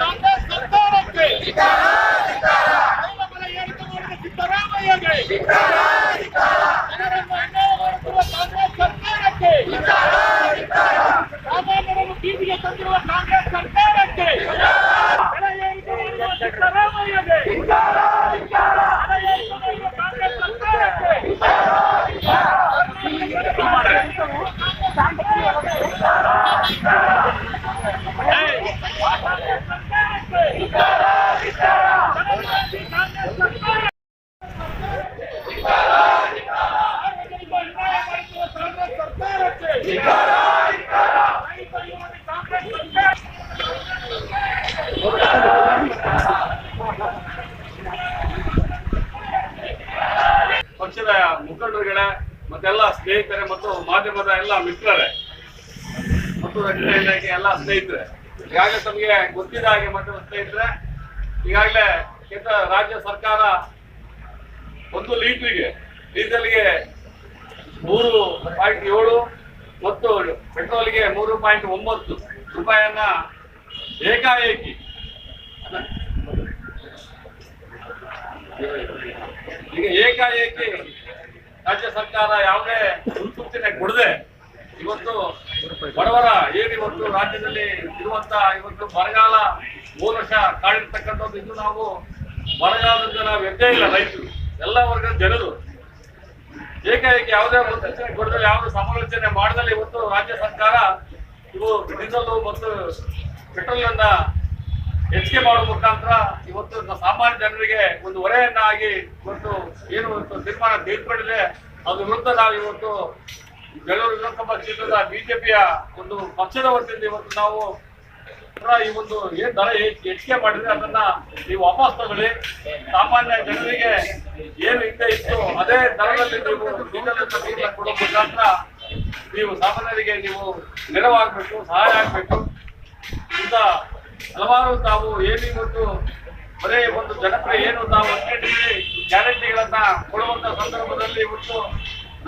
ಕಾಂಗ್ರೆಸ್ ಸರ್ಕಾರಕ್ಕೆ ಬೆಲೆ ಏರಿಕೆ ಮಾಡಿದ ಸಿದ್ದರಾಮಯ್ಯಗೆ ಜನರನ್ನು ಅನ್ಯಾಯ ಮಾಡುತ್ತಿರುವ ಕಾಂಗ್ರೆಸ್ ಸರ್ಕಾರಕ್ಕೆ ಸಾಮಾನ್ಯರನ್ನು ಬೀದಿಗೆ ತಂದಿರುವ ಕಾಂಗ್ರೆಸ್ ಸರ್ಕಾರಕ್ಕೆ ಬೆಲೆ ಏರಿಕೆ ಮಾಡಿರುವ ಸಿದ್ದರಾಮಯ್ಯಗೆ ಬೆಲೆ ಏರಿಕೆ ಮಾಡಿರುವ ಕಾಂಗ್ರೆಸ್ ಸರ್ಕಾರಕ್ಕೆ ಪಕ್ಷದ ಮುಖಂಡರುಗಳೇ ಮತ್ತೆಲ್ಲ ಸ್ನೇಹಿತರೆ ಮತ್ತು ಮಾಧ್ಯಮದ ಎಲ್ಲ ಮಿತ್ರರೇ ಮತ್ತು ರಕ್ಷಣಾ ಇಲಾಖೆ ಎಲ್ಲ ಸ್ನೇಹಿತರೆ, ಈಗಾಗಲೇ ತಮಗೆ ಗೊತ್ತಿದ್ದ ಹಾಗೆ ಮತ್ತು ಸ್ನೇಹಿತರೆ, ಈಗಾಗಲೇ ಕೇಂದ್ರ ರಾಜ್ಯ ಸರ್ಕಾರ 1 ಲೀಟರ್ಗೆ ಡೀಸೆಲ್ಗೆ 3.7 ಮತ್ತು ಪೆಟ್ರೋಲ್ಗೆ 3.9 ರೂಪಾಯಿಯನ್ನ ಏಕಾಏಕಿ ರಾಜ್ಯ ಸರ್ಕಾರ ಯಾವುದೇ ಮುನ್ಸೂಚನೆ ಕೊಡದೆ ಇವತ್ತು ಬಡವರ ಏನಿವತ್ತು ರಾಜ್ಯದಲ್ಲಿ ಇರುವಂತ ಇವತ್ತು ಬರಗಾಲ 3 ವರ್ಷ ಕಾಡಿರ್ತಕ್ಕಂಥದ್ದು, ಇನ್ನು ನಾವು ಬರಗಾಲದಿಂದ ನಾವು ಎದ್ದೇ ಇಲ್ಲ. ರೈತರು ಎಲ್ಲ ವರ್ಗದ ಜನರು ಏಕಾಏಕಿ ಯಾವುದೇ ಮುನ್ಸೂಚನೆ ಕೊಡದಲ್ಲಿ ಯಾವುದೇ ಸಮಾಲೋಚನೆ ಮಾಡದಲ್ಲಿ ಇವತ್ತು ರಾಜ್ಯ ಸರ್ಕಾರ ಇವು ಡೀಸೆಲ್ ಮತ್ತು ಪೆಟ್ರೋಲ್ ಅನ್ನ ಹೆಚ್ಚಿಗೆ ಮಾಡುವ ಮುಖಾಂತರ ಇವತ್ತು ಸಾಮಾನ್ಯ ಜನರಿಗೆ ಒಂದು ಹೊರೆಯನ್ನಾಗಿ ಇವತ್ತು ಏನು ತೀರ್ಮಾನ ತೆಗೆದುಕೊಂಡಿದೆ. ಅದ್ರ ವಿರುದ್ಧ ನಾವು ಇವತ್ತು ಬೆಂಗಳೂರು ವಿಧಾನಸಭಾ ಕ್ಷೇತ್ರದ ಬಿಜೆಪಿಯ ಒಂದು ಪಕ್ಷದ ವತಿಯಿಂದ ಇವತ್ತು ನಾವು ಈ ಒಂದು ಏನ್ ದರ ಹೆಚ್ಚಿಗೆ ಮಾಡಿದ್ರೆ ಅದನ್ನ ನೀವು ವಾಪಸ್ ತಗೊಳ್ಳಿ. ಸಾಮಾನ್ಯ ಜನರಿಗೆ ಏನು ಹಿಂದೆ ಇತ್ತು ಅದೇ ದರದಲ್ಲಿ ನೀವು ಡೀಸೆಲ್ ಕೊಡೋ ಮುಖಾಂತರ ನೀವು ಸಾಮಾನ್ಯರಿಗೆ ನೀವು ನೆರವಾಗಬೇಕು, ಸಹಾಯ ಆಗಬೇಕು. ಇಂಥ ಹಲವಾರು ತಾವು ಏನು ಇವತ್ತು ಬರೇ ಒಂದು ಜನಪ್ರಿಯ ಏನು ತಾವು ಅಂದ್ಕೊಂಡಿದ್ದೀರಿ ಗ್ಯಾರಂಟಿಗಳನ್ನ ಕೊಡುವಂತ ಸಂದರ್ಭದಲ್ಲಿ ಇವತ್ತು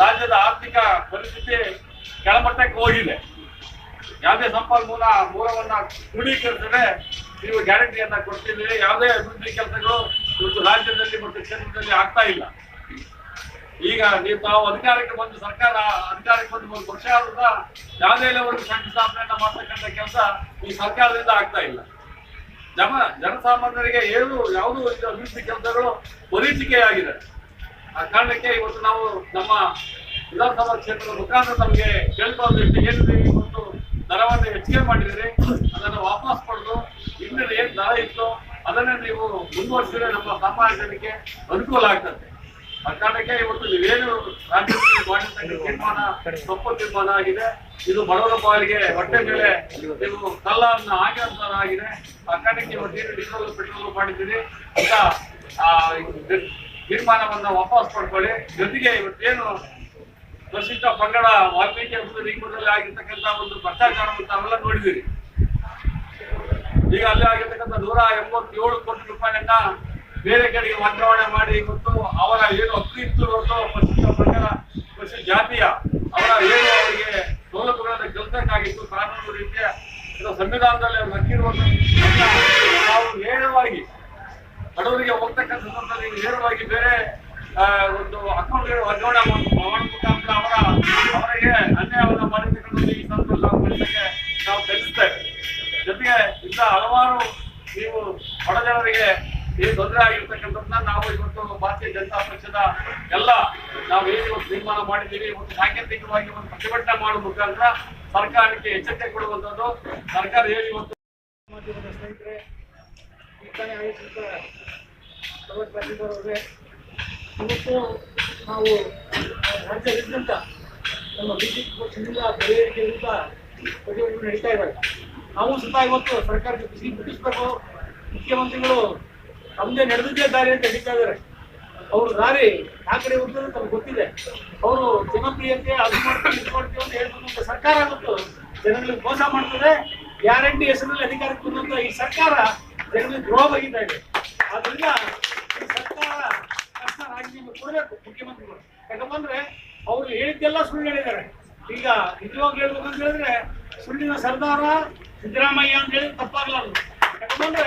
ರಾಜ್ಯದ ಆರ್ಥಿಕ ಪರಿಸ್ಥಿತಿ ಕೆಳಮಟ್ಟಕ್ಕೆ ಹೋಗಿದೆ. ಯಾವುದೇ ಸಂಪನ್ಮೂಲ ಮೂಲವನ್ನ ಕ್ರೋಢೀಕರಿಸದೆ ನೀವು ಗ್ಯಾರಂಟಿಯನ್ನ ಕೊಡ್ತಿದ್ದೀರಿ. ಯಾವುದೇ ಅಭಿವೃದ್ಧಿ ಕೆಲಸಗಳು ಇವತ್ತು ರಾಜ್ಯದಲ್ಲಿ ಮತ್ತು ಕ್ಷೇತ್ರದಲ್ಲಿ ಆಗ್ತಾ ಇಲ್ಲ. ಈಗ ನೀವು ತಾವು ಅಧಿಕಾರಕ್ಕೆ ಬಂದು ಸರ್ಕಾರ ಅಧಿಕಾರಕ್ಕೆ ಬಂದು 1 ವರ್ಷ ಆದ್ರೂ ಯಾವುದೇ ಲೆವೆಲ್ಗೆ ಶಂಕುಸ್ಥಾಪನೆಯನ್ನ ಮಾಡ್ತಕ್ಕಂಥ ಕೆಲಸ ಈ ಸರ್ಕಾರದಿಂದ ಆಗ್ತಾ ಇಲ್ಲ. ಜನಸಾಮಾನ್ಯರಿಗೆ ಯಾವುದು ಅಭಿವೃದ್ಧಿ ಕೆಲಸಗಳು ಮರೀಚಿಕೆಯಾಗಿದೆ. ಆ ಕಾರಣಕ್ಕೆ ಇವತ್ತು ನಾವು ನಮ್ಮ ವಿಧಾನಸಭಾ ಕ್ಷೇತ್ರದ ಮುಖಾಂತರ ನಮಗೆ ಕೇಳ್ಕೊಳ್ಳೋದಿಷ್ಟು ಏನಿದೆ, ಇವತ್ತು ದರವನ್ನು ಹೆಚ್ಚಿಗೆ ಮಾಡಿದರೆ ಅದನ್ನು ವಾಪಸ್ ಪಡೆದು ಹಿಂದಿನ ಏನು ದರ ಇತ್ತು ಅದನ್ನೇ ನೀವು ಮುಂದುವರಿಸಿದ್ರೆ ನಮ್ಮ ಸಾಮಾನ್ಯ ಜನಕ್ಕೆ ಅನುಕೂಲ ಆಗ್ತದೆ. ಆ ಕಾರಣಕ್ಕೆ ಇವತ್ತು ನೀವೇನು ರಾಜ್ಯದಲ್ಲಿ ಮಾಡಿರ್ತಕ್ಕ ತೀರ್ಮಾನ ತಪ್ಪು ತೀರ್ಮಾನ ಆಗಿದೆ. ಇದು ಬಡವರ ಪಾಲಿಗೆ ಹೊಟ್ಟೆ ಮೇಲೆ ನೀವು ಕಲ್ಲನ್ನು ಹಾಕಿದಂತಾಗಿದೆ. ಆ ಕಾರಣಕ್ಕೆ ಇವತ್ತೇನು ಡೀಸೆಲ್ ಪೆಟ್ರೋಲ್ ಮಾಡಿದ್ದೀರಿ ಅಂತ ತೀರ್ಮಾನವನ್ನ ವಾಪಸ್ ಪಡ್ಕೊಳ್ಳಿ. ಜೊತೆಗೆ ಇವತ್ತೇನು ಪರಿಶಿಷ್ಟ ಪಂಗಡ ವಾಲ್ಮೀಕಿ ನಿಗಮದಲ್ಲಿ ಆಗಿರ್ತಕ್ಕಂಥ ಒಂದು ಭ್ರಷ್ಟಾಚಾರವನ್ನು ತಾವೆಲ್ಲ ನೋಡಿದಿರಿ. ಈಗ ಅಲ್ಲಿ ಆಗಿರ್ತಕ್ಕಂಥ 187 ಕೋಟಿ ರೂಪಾಯಿಯನ್ನ ಬೇರೆ ಕಡೆಗೆ ವರ್ಗಾವಣೆ ಮಾಡಿ ಇವತ್ತು ಅವರ ಏನು ಹಕ್ಕು ಇತ್ತು ಹೊರತು ಪರಿಶಿಷ್ಟ ಪಂಗಡ ಪರಿಶಿಷ್ಟ ಜಾತಿಯ ಅವರ ಏನು ಅವರಿಗೆ ಸೌಲಭ್ಯಗಳನ್ನು ಗೆಲ್ಸಕ್ಕಾಗಿತ್ತು ಕಾನೂನು ರೀತಿಯ ಸಂವಿಧಾನದಲ್ಲಿ ಅವರು ಹಕ್ಕಿರುವುದು ನಾವು ನೇರವಾಗಿ ಬಡವರಿಗೆ ಹೋಗ್ತಕ್ಕಂಥ ಸಂದರ್ಭದಲ್ಲಿ ನೇರವಾಗಿ ಬೇರೆ ಒಂದು ಅಕೌಂಟ್ಗೆ ವರ್ಗಾವಣೆ ಮಾಡುವ ಮುಖಾಂತರ ಅವರಿಗೆ ಅನ್ಯಾಯವನ್ನು ಮಾಡಿರ್ತಕ್ಕಂಥ ಈ ಸಂದರ್ಭದಲ್ಲಿ ನಾವು ಕಲಿಸಕ್ಕೆ ನಾವು ಕಲಿಸ್ತೇವೆ. ಜೊತೆಗೆ ಇಂಥ ಹಲವಾರು ನೀವು ಬಡ ಜನರಿಗೆ ಏನು ತೊಂದರೆ ಆಗಿರ್ತಕ್ಕಂಥದ್ದನ್ನ ನಾವು ಇವತ್ತು ಭಾರತೀಯ ಜನತಾ ಪಕ್ಷದ ಎಲ್ಲ ನಾವು ಏನು ಇವತ್ತು ತೀರ್ಮಾನ ಮಾಡಿದ್ದೀವಿ. ಇವತ್ತು ಸಾಂಕೇತಿಕವಾಗಿ ಒಂದು ಪ್ರತಿಭಟನೆ ಮಾಡುವ ಮುಖಾಂತರ ಸರ್ಕಾರಕ್ಕೆ ಎಚ್ಚರಿಕೆ ಕೊಡುವಂಥದ್ದು. ಸರ್ಕಾರ ಹೇಳಿ ಇವತ್ತು ಮಾಧ್ಯಮದ ಸ್ನೇಹಿತರೆ ಆಯೋಜಿಸಿದ ಇವತ್ತು ನಾವು ರಾಜ್ಯದಾದ್ಯಂತ ನಮ್ಮ ಬಿಜೆಪಿ ಪಕ್ಷದಿಂದ ಬೆಲೆ ಏರಿಕೆ ವಿರುದ್ಧ ಪ್ರತಿಭಟನೆ ನಡೀತಾ ಇದ್ದಾರೆ. ನಾವು ಸಹ ಇವತ್ತು ಸರ್ಕಾರಕ್ಕೆ ಬಿಸಿ ಮುಟ್ಟಿಸ್ಬೇಕು. ಮುಖ್ಯಮಂತ್ರಿಗಳು ನಮ್ಮದೇ ನಡೆದಿದ್ದೇ ದಾರಿ ಅಂತ ಹಿಡಿತಾ ಇದ್ದಾರೆ. ಅವ್ರ ದಾರಿ ಆ ಕಡೆ ಹೋಗ್ತದೆ ತಮ್ಗೆ ಗೊತ್ತಿದೆ. ಅವರು ಜನಪ್ರಿಯತೆ ಅದು ಮಾಡ್ತೀವಿ ಇದು ಮಾಡ್ತೀವಿ ಅಂತ ಹೇಳ್ಬೋದು. ಸರ್ಕಾರ ಮತ್ತು ಜನಗಳಿಗೆ ಮೋಸ ಮಾಡ್ತದೆ. ಗ್ಯಾರಂಟಿ ಹೆಸರಲ್ಲಿ ಅಧಿಕಾರಕ್ಕೆ ಬಂದಂತ ಈ ಸರ್ಕಾರ ಜನರಿಗೆ ದ್ರೋಹ ಬಗೆತಾ ಇದೆ. ಆದ್ರಿಂದ ಈ ಸರ್ಕಾರ ತಕ್ಷಣ ರಾಜೀನಾಮೆ ಕೊಡಬೇಕು ಮುಖ್ಯಮಂತ್ರಿಗಳು. ಯಾಕಂದ್ರೆ ಅವ್ರು ಹೇಳಿದ್ದೆಲ್ಲ ಸುಳ್ಳು ಹೇಳಿದ್ದಾರೆ. ಈಗ ನಿಜವಾಗ್ಲೂ ಹೇಳ್ಬೇಕಂತ ಹೇಳಿದ್ರೆ ಸುಳ್ಳಿನ ಸರ್ದಾರ ಸಿದ್ದರಾಮಯ್ಯ ಅಂತ ಹೇಳಿ ತಪ್ಪಾಗಲಾರದು. ತಗೊಂಡ್ರೆ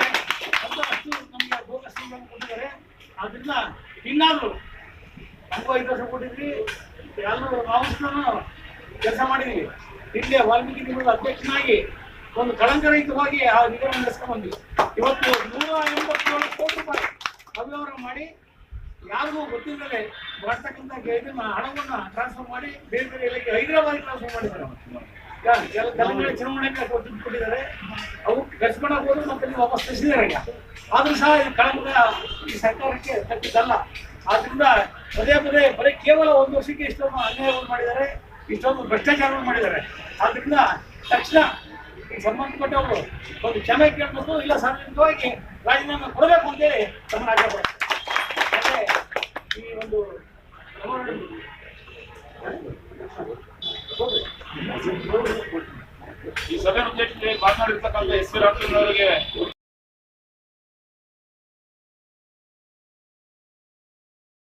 ಅಂತ ಅಷ್ಟು ನಮ್ಗೆ ಬೋಗಸ್ ಕೊಟ್ಟಿದ್ದಾರೆ. ಆದ್ರಿಂದ ಇನ್ನಾದ್ರು ನಮಗೂ 5 ವರ್ಷ ಕೊಟ್ಟಿದ್ವಿ, ಎಲ್ಲರೂ ನಾವು ಕೆಲಸ ಮಾಡಿದ್ವಿ. ಇಲ್ಲೇ ವಾಲ್ಮೀಕಿ ನಿಗಮದ ಅಧ್ಯಕ್ಷನಾಗಿ ಒಂದು ಕಳಂಕರಹಿತವಾಗಿ ಆ ನಿಗಮ ನಡೆಸ್ಕೊಂಡು ಬಂದ್ವಿ. ಇವತ್ತು 187 ಕೋಟಿ ರೂಪಾಯಿ ಅವ್ಯವಹಾರ ಮಾಡಿ ಯಾರಿಗೂ ಗೊತ್ತಿಲ್ಲದೆ ಮಾಡ್ತಕ್ಕಂಥ ಇದನ್ನ ಹಣವನ್ನ ಟ್ರಾನ್ಸ್ಫರ್ ಮಾಡಿ ಬೇರೆ ಬೇರೆ ಇಲಾಖೆ ಹೈದರಾಬಾದ್ ಟ್ರಾನ್ಸ್ಫರ್ ಮಾಡಿದ್ದಾರೆ. ತೆಲಂಗಾಣ ಚುನಾವಣೆಗೆ ದುಡ್ಡು ಕೊಟ್ಟಿದ್ದಾರೆ, ಅವು ಖರ್ಚು ಮಾಡಕ್ ಹೋದ್ರು ಮತ್ತೆ ವಾಪಸ್ ಕಳಿಸಿದ್ದಾರೆ. ಈಗ ಆದ್ರೂ ಸಹ ಇದು ಕಳಂಕ ಈ ಸರ್ಕಾರಕ್ಕೆ ತಪ್ಪಿದ್ದಲ್ಲ. ಆದ್ರಿಂದ ಪದೇ ಪದೇ ಬರೀ ಕೇವಲ 1 ವರ್ಷಕ್ಕೆ ಇಷ್ಟೊಂದು ಅನ್ಯಾಯವನ್ನು ಮಾಡಿದ್ದಾರೆ, ಇಷ್ಟೊಂದು ಭ್ರಷ್ಟಾಚಾರವನ್ನು ಮಾಡಿದ್ದಾರೆ. ಆದ್ರಿಂದ ತಕ್ಷಣ ಸಂಬಂಧಪಟ್ಟವರು ಒಂದು ಕ್ಷಮೆ ಕೇಳಬೇಕು, ಇಲ್ಲ ಸಾರ್ವಜನಿಕವಾಗಿ ರಾಜೀನಾಮೆ ಕೊಡಬೇಕು ಅಂತೇಳಿ ತಮ್ಮ ಆಶೆ. ಮತ್ತೆ ಈ ಒಂದು ಈ ಸಭೆ ಉದ್ದೇಶಿಸಿ ಮಾತನಾಡಿರ್ತಕ್ಕಂಥ ಎಸ್ ವಿ ರಾಮಚಂದ್ರ ಅವರಿಗೆ